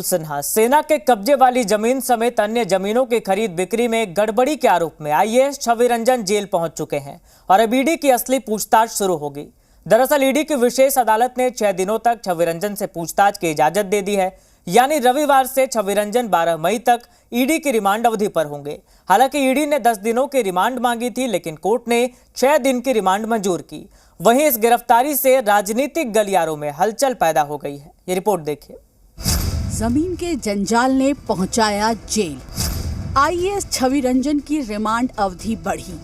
सिन्हा सेना के कब्जे वाली जमीन समेत अन्य जमीनों की खरीद बिक्री में गड़बड़ी के आरोप में आईएएस छवि रंजन जेल पहुंच चुके हैं और अब ईडी की असली पूछताछ शुरू होगी। दरअसल ईडी की विशेष अदालत ने 6 दिनों तक छवि रंजन से पूछताछ की इजाजत दे दी है। यानी रविवार से छवि रंजन 12 मई तक ईडी की रिमांड अवधि पर होंगे। हालांकि ईडी ने 10 दिनों की रिमांड मांगी थी, लेकिन कोर्ट ने 6 दिन की रिमांड मंजूर की। वहीं इस गिरफ्तारी से राजनीतिक गलियारों में हलचल पैदा हो गई है। ये रिपोर्ट देखिए। जमीन के जंजाल ने पहुंचाया जेल। आईएएस छवि रंजन की रिमांड अवधि बढ़ी।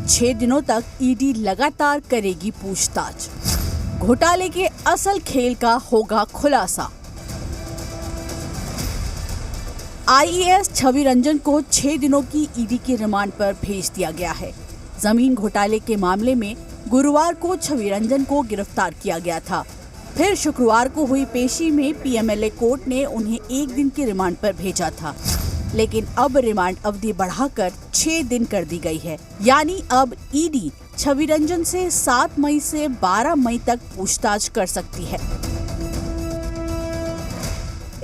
6 दिनों तक ईडी लगातार करेगी पूछताछ। घोटाले के असल खेल का होगा खुलासा। आईएएस छवि रंजन को 6 दिनों की ईडी की रिमांड पर भेज दिया गया है। जमीन घोटाले के मामले में गुरुवार को छवि रंजन को गिरफ्तार किया गया था। फिर शुक्रवार को हुई पेशी में पीएमएलए कोर्ट ने उन्हें 1 दिन की रिमांड पर भेजा था, लेकिन अब रिमांड अवधि बढ़ाकर 6 दिन कर दी गई है। यानी अब ईडी छवि रंजन से 7 मई से 12 मई तक पूछताछ कर सकती है।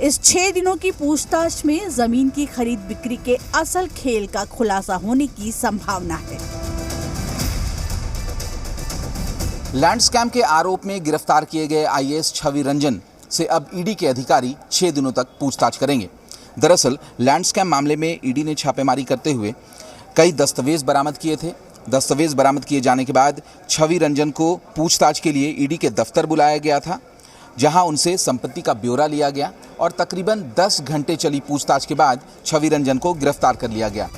इस 6 दिनों की पूछताछ में जमीन की खरीद बिक्री के असल खेल का खुलासा होने की संभावना है। लैंड स्कैम के आरोप में गिरफ्तार किए गए आईएएस छवि रंजन से अब ईडी के अधिकारी 6 दिनों तक पूछताछ करेंगे। दरअसल लैंड स्कैम मामले में ईडी ने छापेमारी करते हुए कई दस्तावेज बरामद किए थे। दस्तावेज बरामद किए जाने के बाद छवि रंजन को पूछताछ के लिए ईडी के दफ्तर बुलाया गया था, जहां उनसे संपत्ति का ब्यौरा लिया गया और तकरीबन 10 घंटे चली पूछताछ के बाद छवि रंजन को गिरफ्तार कर लिया गया।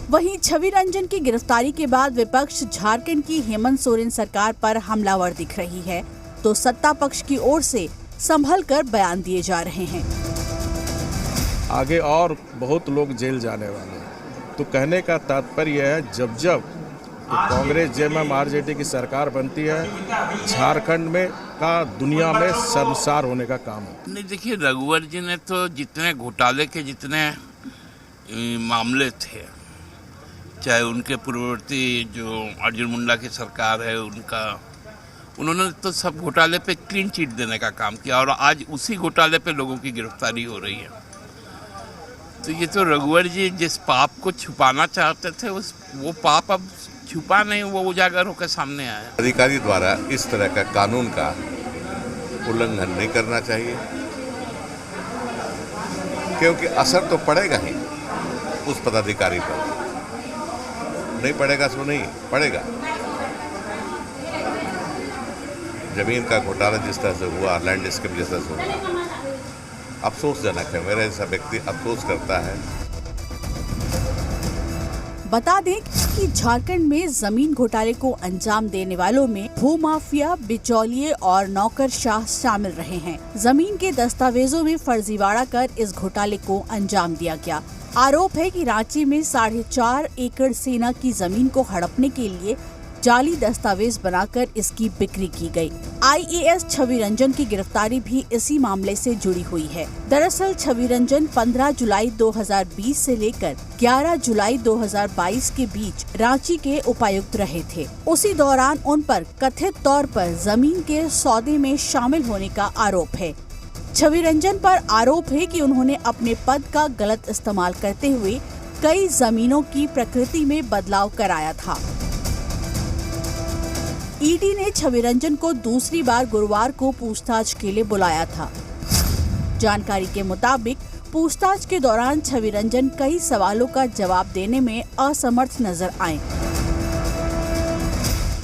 वहीं छवि रंजन की गिरफ्तारी के बाद विपक्ष झारखंड की हेमंत सोरेन सरकार पर हमलावर दिख रही है, तो सत्ता पक्ष की ओर से संभल कर बयान दिए जा रहे हैं। आगे और बहुत लोग जेल जाने वाले हैं। तो कहने का तात्पर्य है, जब जब कांग्रेस जेएमएम आरजेडी की सरकार बनती है, झारखंड में का दुनिया में शर्मसार होने का काम है। नहीं, देखिए, रघुवर जी ने तो जितने घोटाले के जितने मामले थे, चाहे उनके पूर्ववर्ती जो अर्जुन मुंडा की सरकार है उन्होंने तो सब घोटाले पे क्लीन चिट देने का काम किया और आज उसी घोटाले पे लोगों की गिरफ्तारी हो रही है। तो ये तो रघुवर जी जिस पाप को छुपाना चाहते थे वो पाप अब छुपा नहीं, वो उजागर होकर सामने आया। अधिकारी द्वारा इस तरह का कानून का उल्लंघन नहीं करना चाहिए, क्योंकि असर तो पड़ेगा ही उस पदाधिकारी पर। नहीं पड़ेगा सो नहीं पड़ेगा। जमीन का घोटाला जिस तरह से हुआ, लैंड स्कैम जिस तरह से हुआ, अफसोसजनक है। मेरा जैसा व्यक्ति अफसोस करता है। बता दें कि झारखंड में जमीन घोटाले को अंजाम देने वालों में भूमाफिया, बिचौलिए और नौकरशाह शामिल रहे हैं। जमीन के दस्तावेजों में फर्जीवाड़ा कर इस घोटाले को अंजाम दिया गया। आरोप है कि रांची में 4.5 एकड़ सेना की जमीन को हड़पने के लिए जाली दस्तावेज बनाकर इसकी बिक्री की गई। आईएएस छवि रंजन की गिरफ्तारी भी इसी मामले से जुड़ी हुई है। दरअसल छवि रंजन 15 जुलाई 2020 से लेकर 11 जुलाई 2022 के बीच रांची के उपायुक्त रहे थे। उसी दौरान उन पर कथित तौर पर जमीन के सौदे में शामिल होने का आरोप है। छवि रंजन पर आरोप है कि उन्होंने अपने पद का गलत इस्तेमाल करते हुए कई जमीनों की प्रकृति में बदलाव कराया था। ईडी ने छवि रंजन को दूसरी बार गुरुवार को पूछताछ के लिए बुलाया था। जानकारी के मुताबिक पूछताछ के दौरान छवि रंजन कई सवालों का जवाब देने में असमर्थ नजर आए,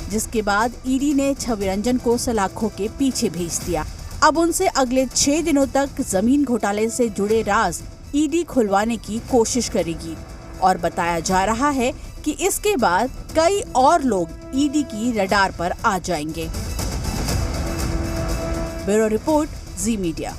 जिसके बाद ईडी ने छवि रंजन को सलाखों के पीछे भेज दिया। अब उनसे अगले 6 दिनों तक जमीन घोटाले से जुड़े राज ईडी खुलवाने की कोशिश करेगी और बताया जा रहा है कि इसके बाद कई और लोग ईडी की रडार पर आ जाएंगे। ब्यूरो रिपोर्ट, जी मीडिया।